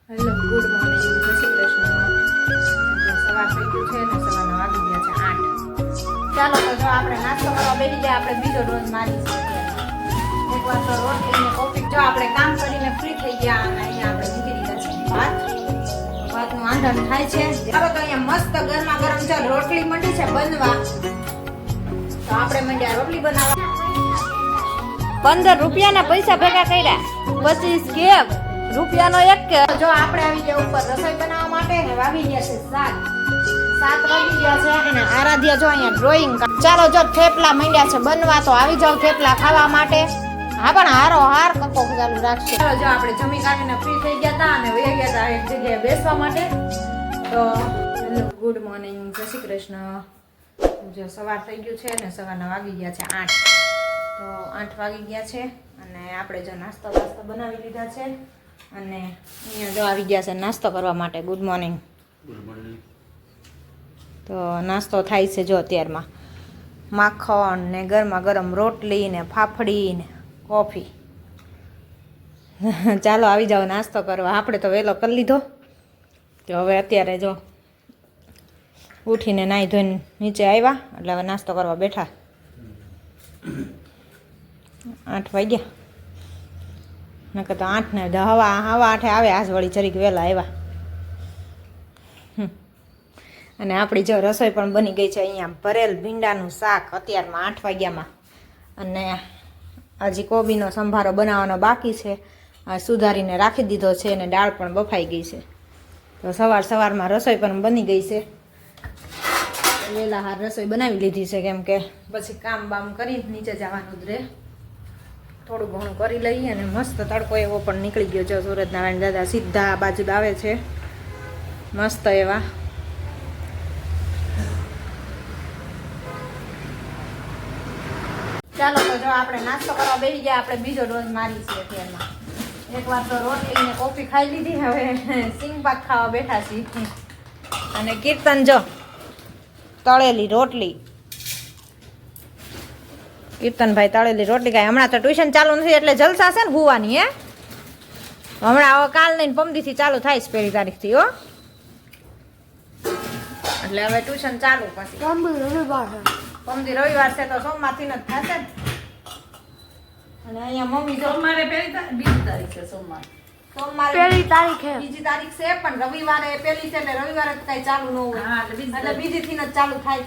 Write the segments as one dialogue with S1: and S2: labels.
S1: Hello good morning, જય શ્રી કૃષ્ણ. સવાર થઈ ગયું છે ને સવારના વાગી ગયા છે 8. ચાલો તો જો આપણે નાસ્તો કરવા બેસી ગયા. આપણે બીજો ડોઝ મારીશું. એકવાર તો રોટલી ને કોફી. જો આપણે કામ કરીને ફ્રી થઈ ગયા અને અહીંયા આપણે મૂકી દીધા છે ભાતનું આંધણ થાય છે. ચાલો તો અહીંયા મસ્ત ગરમા ગરમ છે રોટલી મંડી છે બનવા. તો આપણે મંડ્યા રોટલી બનાવવા.
S2: 15 રૂપિયાના પૈસા ભેગા કર્યા 25 કેક રૂપિયાનો એક કે
S1: જો આપણે આવી ગયા ઉપર રસોઈ બનાવવા માટે ને વાગી ગયા છે 7 વાગી ગયા છે અને આરાધ્યા જો અહીંયા ડ્રોઈંગ. ચાલો જો થેપલા માંડ્યા છે બનવા, તો આવી જાવ થેપલા ખાવા માટે. હા પણ હારો હાર કપો ચાલુ રાખશે. ચાલો જો આપણે જમી કાઢીને ફ્રી થઈ ગયા હતા અને વહી ગયા હતા એક જગ્યાએ બેસવા માટે. તો હેલો ગુડ મોર્નિંગ, જય શ્રી કૃષ્ણ. જો સવાર થઈ ગયું છે ને સવારના વાગી ગયા છે 8. તો 8 વાગી ગયા છે અને આપણે જો નાસ્તો બનાવી લીધા છે અને અહીંયા જો આવી ગયા છે નાસ્તો કરવા માટે. Good morning. તો નાસ્તો થાય છે જો અત્યારમાં માખણ ને ગરમા ગરમ રોટલી ને ફાફડી ને કોફી. ચાલો આવી જાઓ નાસ્તો કરવા. આપણે તો વહેલો કરી લીધો. તો હવે અત્યારે જો ઉઠીને નાહી ધોઈને નીચે આવ્યા એટલે હવે નાસ્તો કરવા બેઠા. 8 વાગ્યા નકર તો 8 ને હવા 8 આવે. આજ વળી જરીક વહેલા આવ્યા. અને આપણી જો રસોઈ પણ બની ગઈ છે. અહીંયા ભરેલ ભીંડાનું શાક અત્યારમાં 8 વાગ્યામાં. અને હજી કોબીનો સંભારો બનાવવાનો બાકી છે. આ સુધારીને રાખી દીધો છે અને દાળ પણ બફાઈ ગઈ છે. તો સવારમાં રસોઈ પણ બની ગઈ છે. વહેલા હાર રસોઈ બનાવી લીધી છે કેમ કે પછી કામ બામ કરી નીચે જવાનું જ રહે. થોડું ઘણું કરી લઈએ અને મસ્ત તડકો એવો પણ નીકળી ગયો છે. સૂરજનારાયણ દાદા સીધા આ બાજુ આવે છે મસ્ત એવા. ચાલો તો જો આપણે નાસ્તો કરવા બેસી ગયા. આપણે બીજો ડોઝ મારી છે અત્યારમાં. એકવાર તો રોટલી ને કોફી ખાઈ લીધી. હવે સિંગ પાક ખાવા બેઠા છીએ. અને કીર્તન જો તળેલી રોટલી. કીર્તનભાઈ તળેલી રોટલી ખાય. હમણાં તો ટ્યુશન ચાલુ નથી એટલે જલસા છે ને હુવાની. હે હમણાં હવે કાલ નહીં પમદીથી ચાલુ થાય છે 1 તારીખથી. હો એટલે હવે ટ્યુશન ચાલુ પછી પમદી રવિવાર છે તો સોમવારથી જ થશે ને. અને અહીંયા મમ્મી
S2: સોમવારે બીજી તારીખ છે.
S1: સોમવારે
S2: પહેલી તારીખ છે.
S1: બીજી તારીખ છે પણ રવિવારે પહેલી છે એટલે રવિવારે કઈ ચાલુ ન હોય એટલે બીજીથી જ ચાલુ થાય.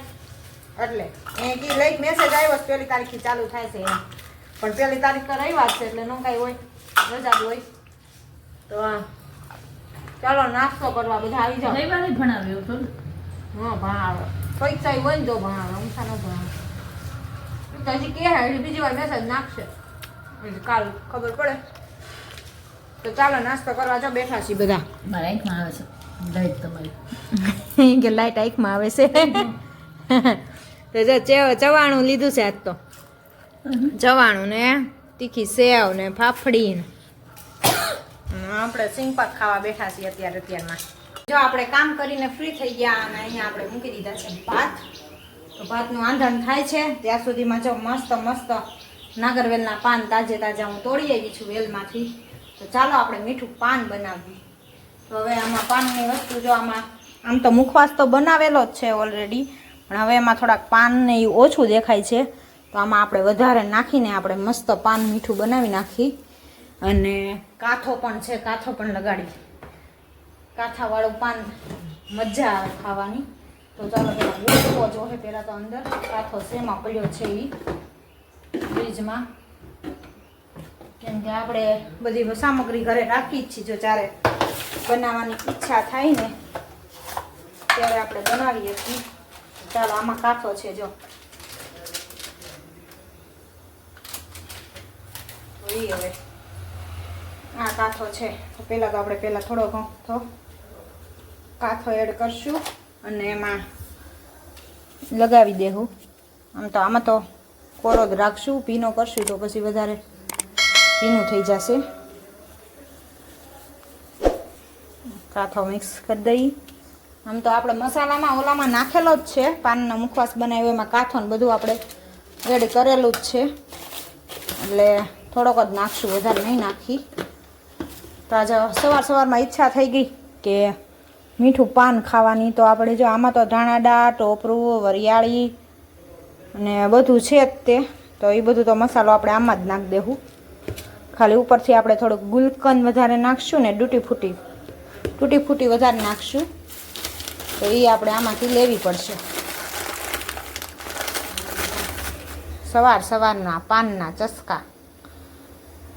S1: એટલે એ કી લઈ મેસેજ આવ્યો 1 તારીખથી ચાલુ થાય છે એમ. પણ 1 તારીખ તો રવિવાર છે એટલે નો કાંઈ હોય, રજા હોય. તો ચાલો નાસ્તો કરવા બધા આવી જાઓ.
S2: રવિવારે ભણાવ્યો તો
S1: હા ભણાવે પૈસા હોય ને તો ભણાવે, ઊંચા ન ભણાવે. તો હજી કે બીજી વાર મેસેજ નાખશે એટલે કાલ ખબર પડે. તો ચાલો નાસ્તો કરવા જો બેઠા છીએ બધા.
S2: મારા આંખમાં આવે છે લાઈટ તમારી.
S1: કે લાઈટ આંખમાં આવે છે. તો જો ચવાણું લીધું છે આજ તો. ચવાણું ને તીખી સેવ ને ફાફડી ને આપણે સિંગપાક ખાવા બેઠા છીએ અત્યારમાં. જો આપણે કામ કરીને ફ્રી થઈ ગયા અને અહીંયા આપણે મૂકી દીધા છે ભાત. તો ભાતનું આંધણ થાય છે ત્યાં સુધીમાં જો મસ્ત નાગરવેલના પાન તાજા હું તોડી આવી છું વેલમાંથી. તો ચાલો આપણે મીઠું પાન બનાવીએ. તો હવે આમાં પાનની વસ્તુ જો આમ તો મુખવાસ તો બનાવેલો જ છે ઓલરેડી, પણ હવે એમાં થોડાક પાન ને એ ઓછું દેખાય છે. તો આમાં આપણે વધારે નાખીને આપણે મસ્ત પાન મીઠું બનાવી નાખી. અને કાથો પણ છે, કાથો પણ લગાડી. કાથાવાળું પાન મજા આવે ખાવાની. તો ચાલો પેલા ગોઠવો જોઈએ. પહેલાં તો અંદર કાથો શેમાં પડ્યો છે એ ફ્રીજમાં, કેમ કે આપણે બધી સામગ્રી ઘરે રાખી જ છીએ. જો જ્યારે બનાવવાની ઈચ્છા થાય ને ત્યારે આપણે બનાવીએ છીએ. ચાલો આમાં કાથો છે જો હવે આ કાથો છે. તો પહેલાં તો આપણે થોડો ઘણો કાથો એડ કરશું અને એમાં લગાવી દેવું. આમાં તો કોરો જ રાખશું, ભીનો કરશું તો પછી વધારે ભીનું થઈ જશે. કાથો મિક્સ કરી દઈએ. આમ તો આપણે મસાલામાં ઓલામાં નાખેલો જ છે, પાનના મુખવાસ બનાવ્યો એમાં કાથો ને બધું આપણે એડ કરેલું જ છે એટલે થોડોક જ નાખશું, વધારે નહીં નાખી. તો આજે સવારમાં ઈચ્છા થઈ ગઈ કે મીઠું પાન ખાવાની. તો આપણે જો આમાં તો ધાણાદાળ, ટોપરું, વરિયાળી અને બધું છે જ તે. તો એ બધું તો મસાલો આપણે આમાં જ નાખી દેવું. ખાલી ઉપરથી આપણે થોડુંક ગુલકંદ વધારે નાખશું ને તૂટી ફૂટી વધારે નાખશું. તો એ આપણે આમાંથી લેવી પડશે. સવારના પાનના ચસકા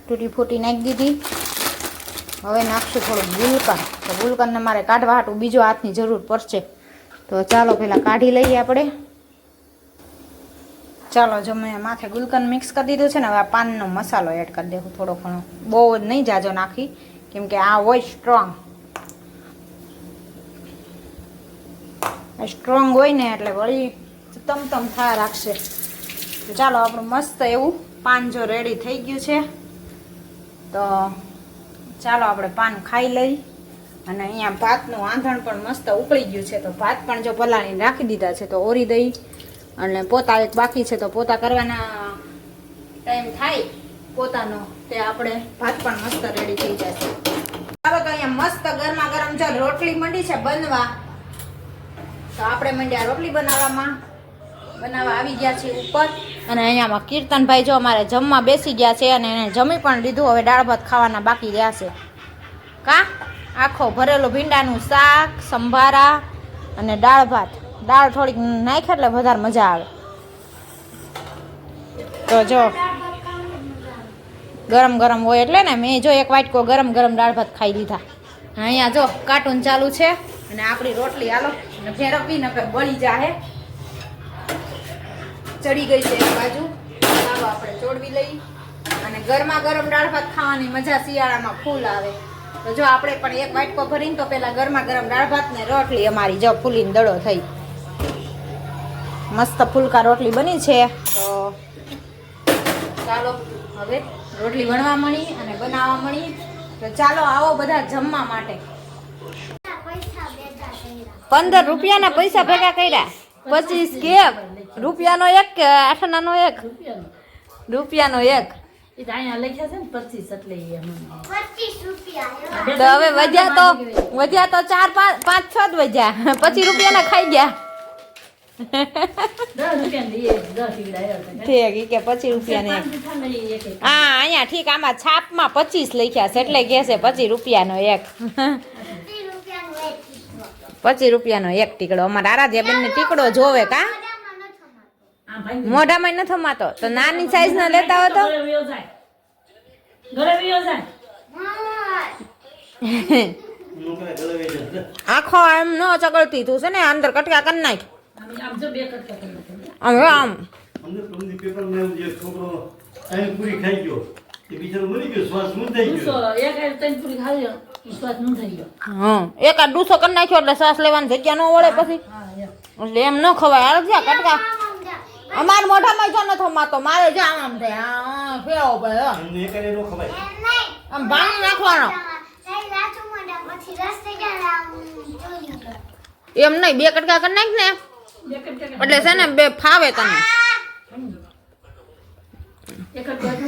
S1: તૂટી ફૂટી નાખી દીધી. હવે નાખશું થોડુંક ગુલકંદ. તો ગુલકંદને મારે કાઢવા હાટું બીજો હાથની જરૂર પડશે. તો ચાલો પહેલાં કાઢી લઈએ આપણે. ચાલો જો મેં માથે ગુલકંદ મિક્સ કરી દીધું છે ને. હવે આ પાનનો મસાલો એડ કરી દેવું થોડો ઘણો, બહુ જ નહીં જાજો નાખી, કેમ કે આ હોય સ્ટ્રોંગ હોય ને એટલે વળી તમ થા રાખશે. તો ચાલો આપણું મસ્ત એવું પાન જો રેડી થઈ ગયું છે. તો ચાલો આપણે પાન ખાઈ લઈ. અને અહીંયા ભાતનું આંધણ પણ મસ્ત ઉકળી ગયું છે. તો ભાત પણ જો પલાળીને રાખી દીધા છે. તો ઓરી દઈ. અને પોતા એક બાકી છે. તો પોતા કરવાના ટાઈમ થાય પોતાનો તે આપણે ભાત પણ મસ્ત રેડી થઈ જશે. ચાલો તો અહીંયા મસ્ત ગરમા ગરમ જો રોટલી મંડી છે બનવા. તો આપણે મંડ્યા રોટલી બનાવવા આવી ગયા છીએ ઉપર. અને અહીંયામાં કીર્તનભાઈ જો અમારે જમવા બેસી ગયા છે. અને એને જમી પણ લીધું. હવે દાળ ભાત ખાવાના બાકી રહ્યા છે. કા આખો ભરેલું ભીંડાનું શાક, સંભારા અને દાળ ભાત. દાળ થોડીક નાખે એટલે વધારે મજા આવે. તો જો ગરમ હોય એટલે ને મેં જો એક વાટકો ગરમ દાળ ભાત ખાઈ લીધા. અહીંયા જો કાર્ટૂન ચાલુ છે. અને આપણી રોટલી હાલો અને ફેરવવી ને બળી જાહે. ચડી ગઈ છે એક બાજુ. ચાલો આપણે ચોડવી લઈ. અને ગરમા ગરમ દાળ ભાત ખાવાની મજા શિયાળામાં ફૂલ આવે. તો જો આપણે પણ એક વાટકો ભરીને તો પેલા ગરમા ગરમ દાળ ભાત ને રોટલી અમારી જો ફૂલીને દડો થઈ. મસ્ત ફૂલકા રોટલી બની છે. તો ચાલો હવે રોટલી વણવા મળી અને બનાવવા મળી. તો ચાલો આવો બધા જમવા માટે. 15 રૂપિયાના પૈસા ભેગા કર્યા. 25 કે રૂપિયાનો એક કે આઠનાનો એક? રૂપિયાનો એક. તો હવે વધ્યા તો 4, 5, 6 જ વધ્યા. 25 રૂપિયાના ખાઈ ગયા. ઠીક કે 25 રૂપિયાને હા અહીંયા ઠીક. આમાં છાપમાં 25 લખ્યા છે એટલે કે છે 25 રૂપિયાનો એક. 25 રૂપિયાનો એક ટીકડો. અમારા આરાધ્યા બેન ને ટીકડો જોવે. કા મોઢામાં ન થમાતો તો નાની સાઈઝ ના લેતા હોય તો આખો એમ ન ચગડતી તું છે ને અંદર કટકા કરી નાખ. આમ આમ એકાદ ડૂસો કરી નાખ્યો એટલે શ્વાસ લેવાની જગ્યા ન વળે પછી. એટલે એમ ન ખવાય. આ કટકા અમાર મોઢામાં જો ન થમાતો. મારે જો આમ થાય ફેરવો પડે. આમ ભાંગ નાખવાનો એમ નહીં. 2 કટકા કરી નાખ ને એટલે છે ને 2 ફાવે તને.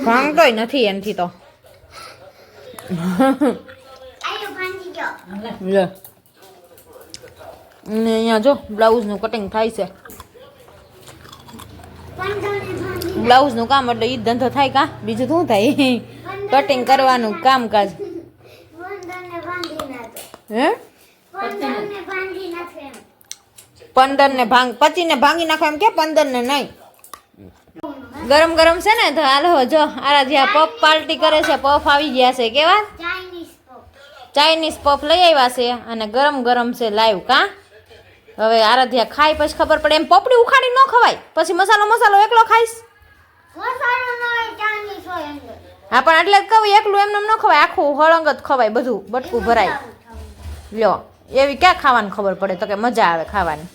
S1: ભાંગતોય નથી એનથી તો. અહીંયા જો બ્લાઉઝ નું કટિંગ થાય છે. બ્લાઉઝ નું કામ એટલે ઈ ધંધો થાય. કા બીજું શું થાય? કટિંગ કરવાનું કામકાજ. હે 15 ને 25 ને ભાંગી નાખો એમ કે 15 ને નહીં. ગરમ છે ને. તો હાલો જો આરાધ્યા પફ પાર્ટી કરે છે. પફ આવી ગયા છે. કેવા ચાઇનીઝ પફ લઈ આવ્યા છે. અને ગરમ છે લાઈવ. કા હવે આરાધ્યા ખાઈ પછી ખબર પડે. એમ પપડી ઉખાડી ન ખવાય. પછી મસાલો એકલો ખાઈશ. હા પણ એટલે જ કહું એકલું એમને ન ખવાય. આખું હળંગ જ ખવાય. બધું બટકું ભરાય. લ્યો એવી ક્યાં ખાવાનું ખબર પડે. તો કે મજા આવે ખાવાની.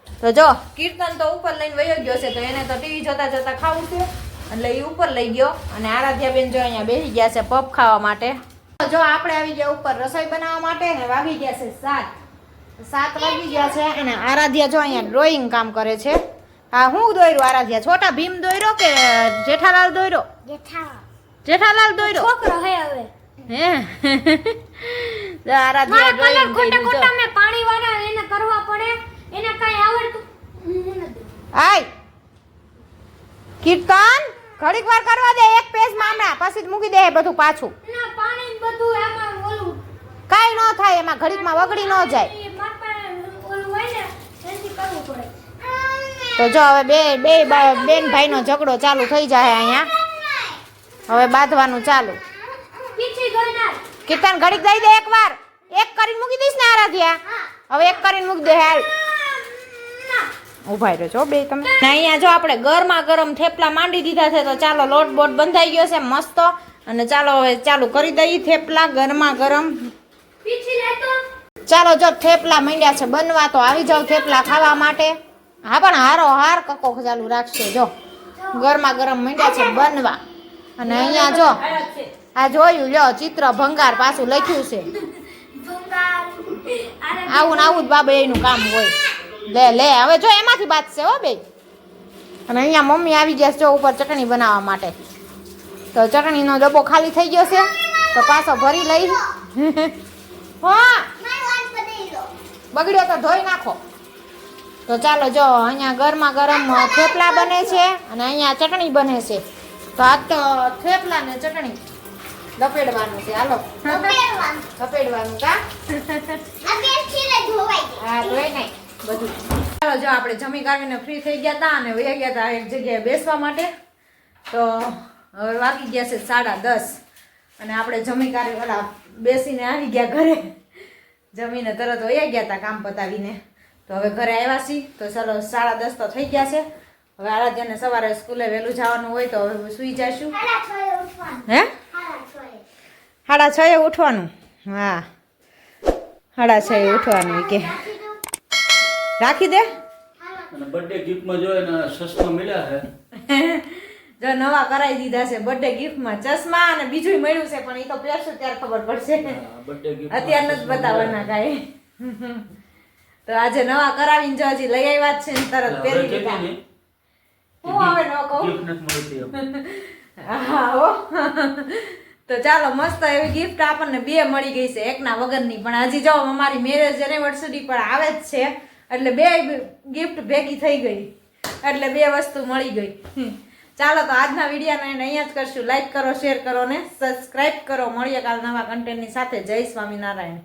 S1: તો જો કીર્તન તો ઉપર લઈને વયો ગયો છે. તો એને તો ટીવી જોતા ખાવું છે એટલે એ ઉપર લઈ ગયો. અને આરાધ્યા બેન જો અહીંયા બેસી ગયા છે પફ ખાવા માટે. જો આપણે આવી ગયા ઉપર રસોઈ બનાવવા માટે. ને વાગી ગયા છે 7 વાગી ગયા છે. અને આરાધ્યા જો અહીંયા ડ્રોઈંગ કામ કરે છે. હા હું દોર્યો આરાધ્યા? છોટા ભીમ દોર્યો કે જેઠાલાલ દોર્યો? જેઠાલાલ દોર્યો. છોકરો હે હવે હે તો આરાધ્યા ડ્રોઈંગ
S3: ખોટા
S1: કર્યું
S3: ખોટા
S1: જો
S3: મેં પાણી વાળા એને કરવા પડે એને કઈ આવડતું
S1: આય કીર્તન ઘડીક વાર કરવા દે એક પેજ માં હમણાં પછી જ મૂકી દે બધું પાછું
S3: ના પાણી ને બધું એમાં ઓલું
S1: કાઈ ન થાય એમાં ઘડીકમાં વગડી ન જાય
S3: એ માપા ઓલું હોય ને એથી કરવું પડે
S1: તો જો હવે બે બેન ભાઈનો ઝઘડો ચાલુ થઈ જાય અહીંયા હવે બાંધવાનું ચાલુ
S3: પીછી ગોનાર
S1: કીર્તન ઘડીક દઈ દે એકવાર એક કરીને મૂકી દઈશ ને આરાધ્યા હવે એક કરીને મૂકી દે હાલ ઉભા રહ્યો છો બે તમે ને અહીંયા જો આપણે ગરમા ગરમ થેપલા માંડી દીધા છે તો ચાલો લોટ બોટ બંધાઈ ગયો છે મસ્ત અને ચાલો હવે ચાલુ કરી દઈએ થેપલા ગરમા ગરમ
S3: પીછી લેતો
S1: ચાલો જો થેપલા માંડ્યા છે બનવા તો આવી જાવ થેપલા ખાવા માટે હા પણ હારો હાર કકો ચાલુ રાખશે જો ગરમા ગરમ માંડ્યા છે બનવા અને અહીંયા જો આ જોયું લ્યો ચિત્ર ભંગાર પાછું લખ્યું છે
S3: ભંગાર અરે
S1: આવું ને આવું જ બાબા એનું કામ હોય લે હવે જો એમાંથી બાજશે હો બે અને અહીંયા મમ્મી આવી ગયા છે જો ઉપર ચટણી બનાવવા માટે તો ચટણીનો ડબ્બો ખાલી થઈ ગયો છે તો પાછો ભરી લઈ હા બગડ્યો તો ધોઈ નાખો તો ચાલો જો અહીંયા ગરમા ગરમ થેપલા બને છે અને અહીંયા ચટણી બને છે તો આ તો થેપલા ને ચટણી લપેડવાનું છે હાલો લપેડવાનું કા હા ધોઈ નાખ બધું ચાલો જો આપણે જમી કાઢીને ફ્રી થઈ ગયા હતા અને વહી ગયા હતા એક જગ્યાએ બેસવા માટે તો હવે વાગી ગયા છે 10:30 અને આપણે જમી કાઢી ઓલા બેસીને આવી ગયા ઘરે જમીને તરત વહી ગયા હતા કામ પતાવીને તો હવે ઘરે આવ્યા છીએ તો ચાલો 10:30 તો થઈ ગયા છે હવે આરાધ્યાને સવારે સ્કૂલે વહેલું જવાનું હોય તો હવે સુઈ જઈશું હે 6:30 ઉઠવાનું હા 6:30 ઉઠવાનું કે રાખી દે
S4: અને બર્થડે ગિફ્ટમાં જો એને ચશ્મા મળ્યા છે
S1: જો નવા કરાવી દીધા છે બર્થડે ગિફ્ટમાં ચશ્મા અને બીજું મળ્યું છે પણ એ તો પહેરશું ત્યારે ખબર પડશે
S4: બર્થડે ગિફ્ટ
S1: અત્યારે નથી બતાવવાના કાંઈ તો આજે નવા કરાવીને જો હજી લઈ આવ્યા જ છે ને તરત પહેરી દીધા હું હવે ન કહું
S4: ગિફ્ટ નથી મળતી
S1: હા હો તો ચાલો મસ્ત એવી ગિફ્ટ આપણને બે મળી ગઈ છે એકના વગરની પણ હજી જો અમારી મેરેજ એનિવર્સરી પણ આવે જ છે એટલે બે ગિફ્ટ ભેગી થઈ ગઈ એટલે બે વસ્તુ મળી ગઈ ચાલો તો આજના વિડીયોને અહીંયા જ કરશું લાઈક કરો શેર કરો ને સબસ્ક્રાઈબ કરો મળીએ કાલ નવા કન્ટેન્ટની સાથે જય સ્વામિનારાયણ